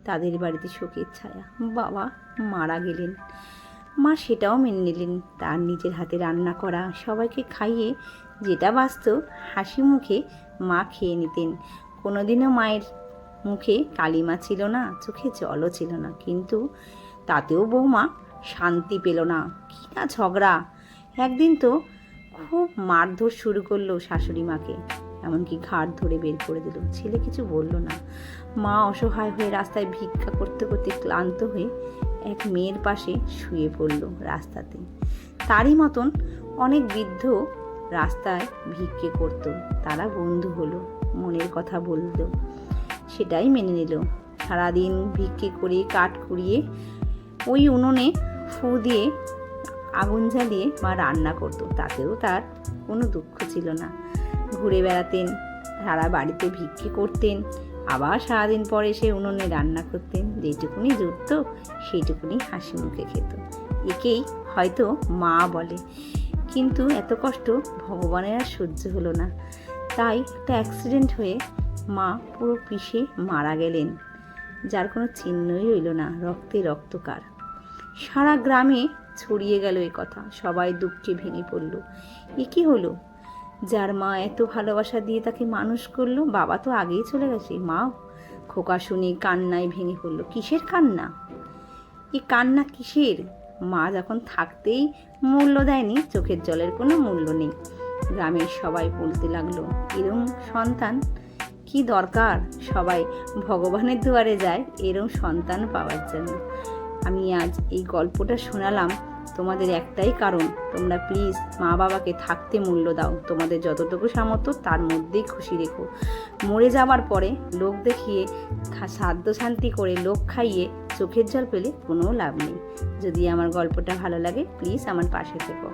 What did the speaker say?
তাদের বাড়িতে শোকের ছায়া, বাবা মারা গেলেন। মা সেটাও মেনে নিলেন। তার নিজের হাতে রান্না করা সবাইকে খাইয়ে যেটা বাঁচত হাসি মুখে মা খেয়ে নিতেন। কোনোদিনও মায়ের মুখে কালিমা ছিল না, চোখে জলও ছিল না, কিন্তু তাতেও বৌমা শান্তি পেল না। কি না ঝগড়া! একদিন তো খুব মারধর শুরু করলো শাশুড়ি মাকে, এমনকি ঘাড় ধরে বের করে দিল। ছেলে কিছু বলল না। মা অসহায় হয়ে রাস্তায় ভিক্ষা করতে করতে ক্লান্ত হয়ে এক মেয়ের পাশে শুয়ে পড়ল রাস্তাতে। তারই মতন অনেক বৃদ্ধ রাস্তায় ভিক্ষে করত। তারা বন্ধু হলো, মনের কথা বলল, সেটাই মেনে নিল। সারাদিন ভিক্ষে করে কাঠ কুড়িয়ে ওই উনুনে ফু দিয়ে আগুন জ্বালিয়ে মা রান্না করতো, তাতেও তার কোনো দুঃখ ছিল না। ঘুরে বেড়াতেন, সারা বাড়িতে ভিক্ষে করতেন, আবার সারাদিন পরে সে উনুনে রান্না করতেন। যেটুকুনি জুটত সেইটুকুনি হাসি মুখে খেত। একেই হয়তো মা বলে। কিন্তু এত কষ্ট ভগবানের আর সহ্য হলো না। তাই একটা অ্যাক্সিডেন্ট হয়ে মা পুরো পিষে মারা গেলেন, যার কোনো চিহ্নই রইল না। রক্তে রক্তকার। সারা গ্রামে ছড়িয়ে গেল এই কথা। সবাই দুঃখে ভেঙে পড়ল। এ কি হলো? যার মা এত ভালোবাসা দিয়ে তাকে মানুষ করলো, বাবা তো আগেই চলে গেছে, মা খোকা শুনে কান্নায় ভেঙে পড়ল। কিসের কান্না? এই কান্না কিসের? মা যখন থাকতেই মূল্য দেয়নি, চোখের জলের কোনো মূল্য নেই। গ্রামের সবাই বলতে লাগলো, এরম সন্তান কি দরকার? সবাই ভগবানের দুয়ারে যায় এরম সন্তান পাওয়ার জন্য। আমি আজ এই গল্পটা শোনালাম তোমাদের একটাই কারণ, তোমরা প্লিজ মা বাবাকে থাকতে মূল্য দাও। তোমাদের যতটুকু সামর্থ্য তার মধ্যেই খুশি রেখো। মরে যাবার পরে লোক দেখিয়ে সাধ্য শান্তি করে লোক খাইয়ে চোখের জল পেলে কোনো লাভ নেই। যদি আমার গল্পটা ভালো লাগে প্লিজ আমার পাশে থেকো।